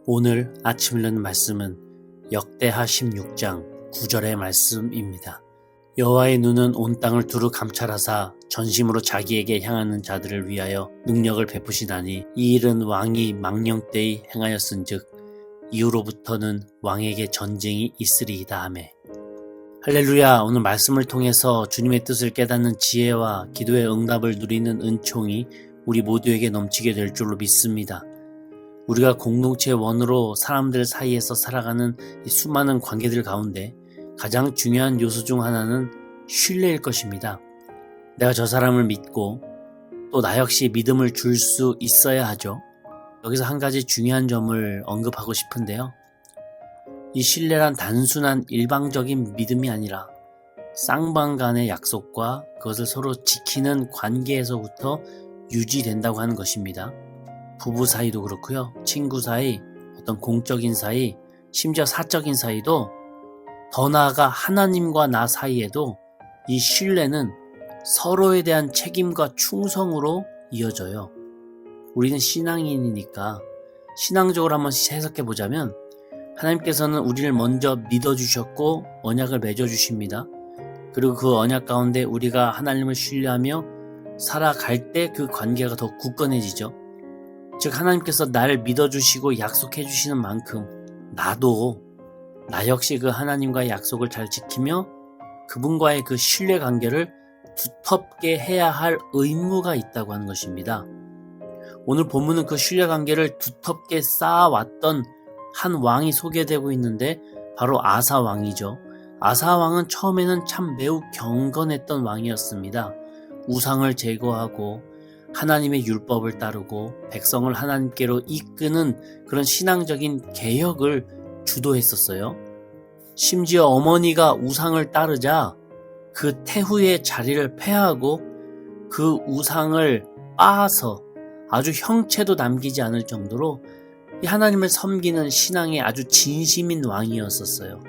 오늘 아침 읽는 말씀은 역대하 16장 9절의 말씀입니다. 여호와의 눈은 온 땅을 두루 감찰하사 전심으로 자기에게 향하는 자들을 위하여 능력을 베푸시나니 이 일은 왕이 망령 때에 행하였은즉 이후로부터는 왕에게 전쟁이 있으리이다 하매. 할렐루야. 오늘 말씀을 통해서 주님의 뜻을 깨닫는 지혜와 기도의 응답을 누리는 은총이 우리 모두에게 넘치게 될 줄로 믿습니다. 우리가 공동체의 원으로 사람들 사이에서 살아가는 이 수많은 관계들 가운데 가장 중요한 요소 중 하나는 신뢰일 것입니다. 내가 저 사람을 믿고 또 나 역시 믿음을 줄 수 있어야 하죠. 여기서 한 가지 중요한 점을 언급하고 싶은데요. 이 신뢰란 단순한 일방적인 믿음이 아니라 쌍방 간의 약속과 그것을 서로 지키는 관계에서부터 유지된다고 하는 것입니다. 부부 사이도 그렇고요. 친구 사이, 어떤 공적인 사이, 심지어 사적인 사이도 더 나아가 하나님과 나 사이에도 이 신뢰는 서로에 대한 책임과 충성으로 이어져요. 우리는 신앙인이니까 신앙적으로 한번 해석해 보자면 하나님께서는 우리를 먼저 믿어주셨고 언약을 맺어주십니다. 그리고 그 언약 가운데 우리가 하나님을 신뢰하며 살아갈 때 그 관계가 더 굳건해지죠. 즉 하나님께서 나를 믿어주시고 약속해 주시는 만큼 나도 나 역시 그 하나님과의 약속을 잘 지키며 그분과의 그 신뢰관계를 두텁게 해야 할 의무가 있다고 하는 것입니다. 오늘 본문은 그 신뢰관계를 두텁게 쌓아왔던 한 왕이 소개되고 있는데 바로 아사 왕이죠. 아사 왕은 처음에는 참 매우 경건했던 왕이었습니다. 우상을 제거하고 하나님의 율법을 따르고 백성을 하나님께로 이끄는 그런 신앙적인 개혁을 주도했었어요. 심지어 어머니가 우상을 따르자 그 태후의 자리를 폐하고 그 우상을 빻아서 아주 형체도 남기지 않을 정도로 하나님을 섬기는 신앙에 아주 진심인 왕이었었어요.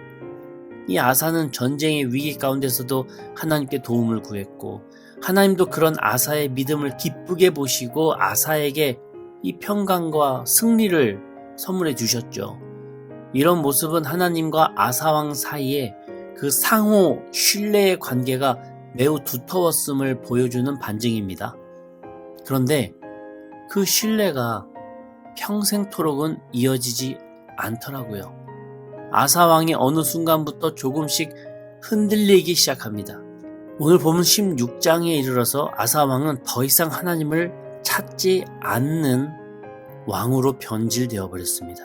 이 아사는 전쟁의 위기 가운데서도 하나님께 도움을 구했고 하나님도 그런 아사의 믿음을 기쁘게 보시고 아사에게 이 평강과 승리를 선물해 주셨죠. 이런 모습은 하나님과 아사왕 사이에 그 상호 신뢰의 관계가 매우 두터웠음을 보여주는 반증입니다. 그런데 그 신뢰가 평생토록은 이어지지 않더라고요. 아사왕이 어느 순간부터 조금씩 흔들리기 시작합니다. 오늘 보면 16장에 이르러서 아사왕은 더 이상 하나님을 찾지 않는 왕으로 변질되어 버렸습니다.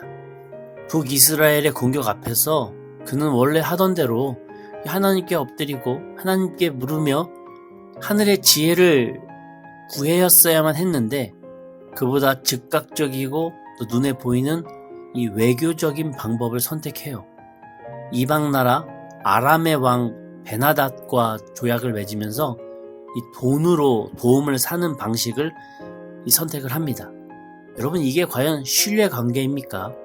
북이스라엘의 공격 앞에서 그는 원래 하던 대로 하나님께 엎드리고 하나님께 물으며 하늘의 지혜를 구해였어야만 했는데 그보다 즉각적이고 또 눈에 보이는 이 외교적인 방법을 선택해요. 이방 나라 아람의 왕 베나닷과 조약을 맺으면서 이 돈으로 도움을 사는 방식을 선택을 합니다. 여러분 이게 과연 신뢰 관계입니까?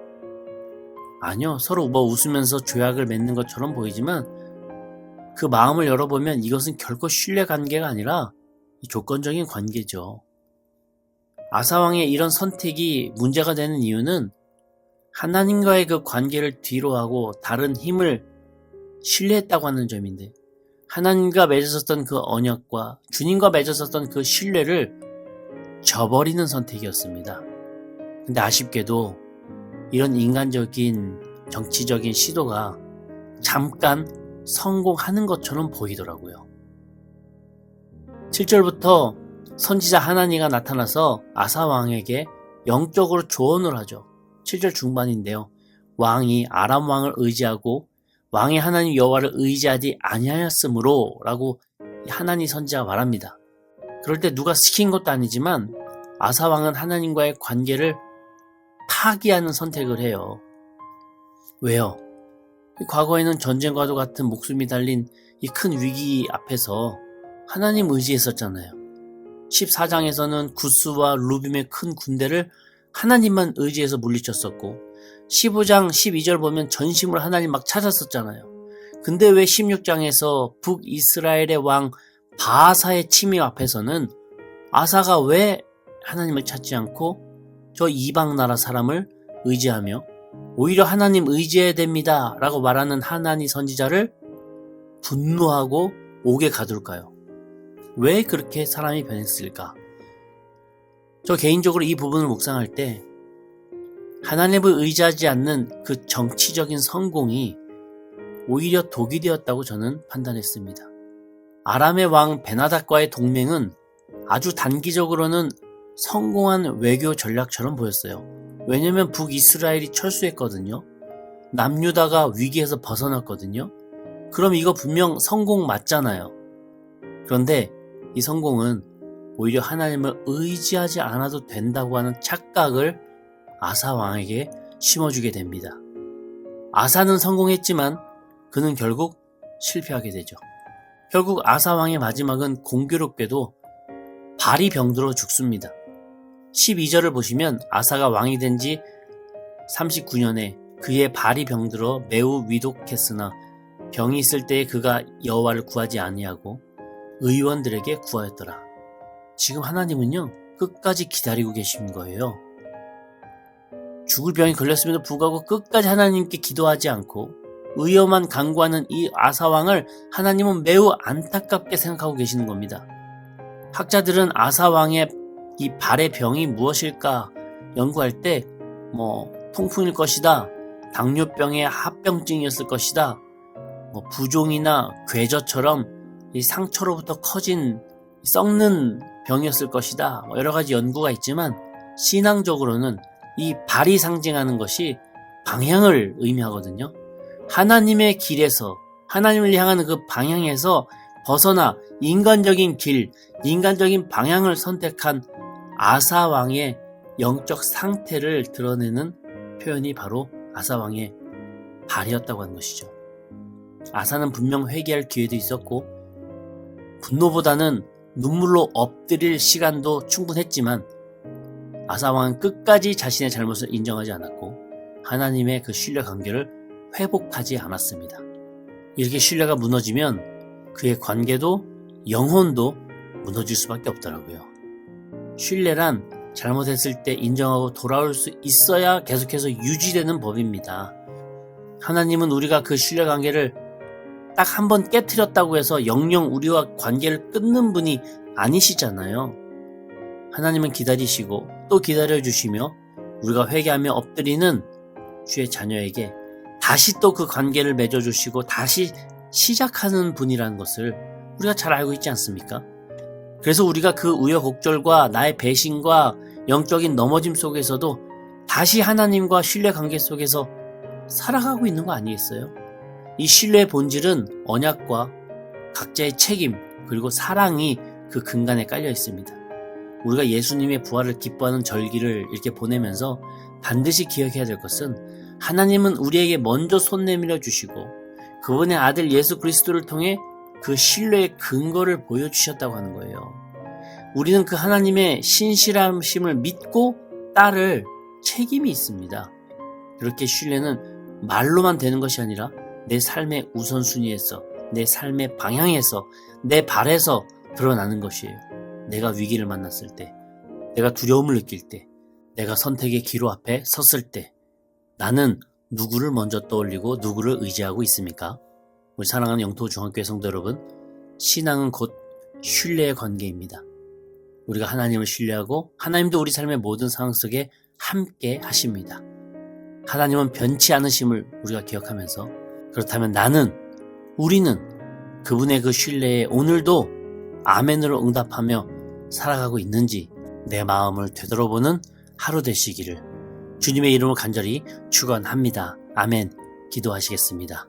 아니요. 서로 웃으면서 조약을 맺는 것처럼 보이지만 그 마음을 열어보면 이것은 결코 신뢰 관계가 아니라 조건적인 관계죠. 아사왕의 이런 선택이 문제가 되는 이유는 하나님과의 그 관계를 뒤로하고 다른 힘을 신뢰했다고 하는 점인데 하나님과 맺었었던 그 언약과 주님과 맺었었던 그 신뢰를 저버리는 선택이었습니다. 근데 아쉽게도 이런 인간적인 정치적인 시도가 잠깐 성공하는 것처럼 보이더라고요. 7절부터 선지자 하나니가 나타나서 아사 왕에게 영적으로 조언을 하죠. 7절 중반인데요. 왕이 아람 왕을 의지하고 왕의 하나님 여호와를 의지하지 아니하였으므로 라고 하나니 선지자가 말합니다. 그럴 때 누가 시킨 것도 아니지만 아사 왕은 하나님과의 관계를 파기하는 선택을 해요. 왜요? 과거에는 전쟁과도 같은 목숨이 달린 이 큰 위기 앞에서 하나님 의지했었잖아요. 14장에서는 구스와 루빔의 큰 군대를 하나님만 의지해서 물리쳤었고 15장 12절 보면 전심으로 하나님 막 찾았었잖아요. 근데 왜 16장에서 북이스라엘의 왕 바하사의 침입 앞에서는 아사가 왜 하나님을 찾지 않고 저 이방 나라 사람을 의지하며 오히려 하나님 의지해야 됩니다 라고 말하는 하나니 선지자를 분노하고 옥에 가둘까요? 왜 그렇게 사람이 변했을까? 저 개인적으로 이 부분을 묵상할 때 하나님을 의지하지 않는 그 정치적인 성공이 오히려 독이 되었다고 저는 판단했습니다. 아람의 왕 베나닥과의 동맹은 아주 단기적으로는 성공한 외교 전략처럼 보였어요. 왜냐면 북이스라엘이 철수했거든요. 남유다가 위기에서 벗어났거든요. 그럼 이거 분명 성공 맞잖아요. 그런데 이 성공은 오히려 하나님을 의지하지 않아도 된다고 하는 착각을 아사 왕에게 심어주게 됩니다. 아사는 성공했지만 그는 결국 실패하게 되죠. 결국 아사 왕의 마지막은 공교롭게도 발이 병들어 죽습니다. 12절을 보시면 아사가 왕이 된 지 39년에 그의 발이 병들어 매우 위독했으나 병이 있을 때에 그가 여호와를 구하지 아니하고 의원들에게 구하였더라. 지금 하나님은요 끝까지 기다리고 계신 거예요. 죽을 병이 걸렸음에도 불구하고 끝까지 하나님께 기도하지 않고 의엄한 간구하는 이 아사왕을 하나님은 매우 안타깝게 생각하고 계시는 겁니다. 학자들은 아사왕의 이 발의 병이 무엇일까 연구할 때 통풍일 것이다, 당뇨병의 합병증이었을 것이다, 부종이나 괴저처럼 이 상처로부터 커진 썩는 병이었을 것이다, 여러 가지 연구가 있지만 신앙적으로는 이 발이 상징하는 것이 방향을 의미하거든요. 하나님의 길에서, 하나님을 향하는 그 방향에서 벗어나 인간적인 길, 인간적인 방향을 선택한 아사왕의 영적 상태를 드러내는 표현이 바로 아사왕의 발이었다고 하는 것이죠. 아사는 분명 회개할 기회도 있었고 분노보다는 눈물로 엎드릴 시간도 충분했지만 아사왕은 끝까지 자신의 잘못을 인정하지 않았고 하나님의 그 신뢰 관계를 회복하지 않았습니다. 이렇게 신뢰가 무너지면 그의 관계도 영혼도 무너질 수밖에 없더라고요. 신뢰란 잘못했을 때 인정하고 돌아올 수 있어야 계속해서 유지되는 법입니다. 하나님은 우리가 그 신뢰 관계를 딱 한 번 깨트렸다고 해서 영영 우리와 관계를 끊는 분이 아니시잖아요. 하나님은 기다리시고 또 기다려주시며 우리가 회개하며 엎드리는 주의 자녀에게 다시 또 그 관계를 맺어주시고 다시 시작하는 분이라는 것을 우리가 잘 알고 있지 않습니까? 그래서 우리가 그 우여곡절과 나의 배신과 영적인 넘어짐 속에서도 다시 하나님과 신뢰 관계 속에서 살아가고 있는 거 아니겠어요? 이 신뢰의 본질은 언약과 각자의 책임 그리고 사랑이 그 근간에 깔려 있습니다. 우리가 예수님의 부활을 기뻐하는 절기를 이렇게 보내면서 반드시 기억해야 될 것은 하나님은 우리에게 먼저 손 내밀어 주시고 그분의 아들 예수 그리스도를 통해 그 신뢰의 근거를 보여주셨다고 하는 거예요. 우리는 그 하나님의 신실하심을 믿고 따를 책임이 있습니다. 그렇게 신뢰는 말로만 되는 것이 아니라 내 삶의 우선순위에서, 내 삶의 방향에서, 내 발에서 드러나는 것이에요. 내가 위기를 만났을 때, 내가 두려움을 느낄 때, 내가 선택의 기로 앞에 섰을 때 나는 누구를 먼저 떠올리고 누구를 의지하고 있습니까? 우리 사랑하는 영토중학교의 성도 여러분, 신앙은 곧 신뢰의 관계입니다. 우리가 하나님을 신뢰하고 하나님도 우리 삶의 모든 상황 속에 함께 하십니다. 하나님은 변치 않으심을 우리가 기억하면서 그렇다면 우리는 그분의 그 신뢰에 오늘도 아멘으로 응답하며 살아가고 있는지 내 마음을 되돌아보는 하루 되시기를 주님의 이름으로 간절히 축원합니다. 아멘. 기도하시겠습니다.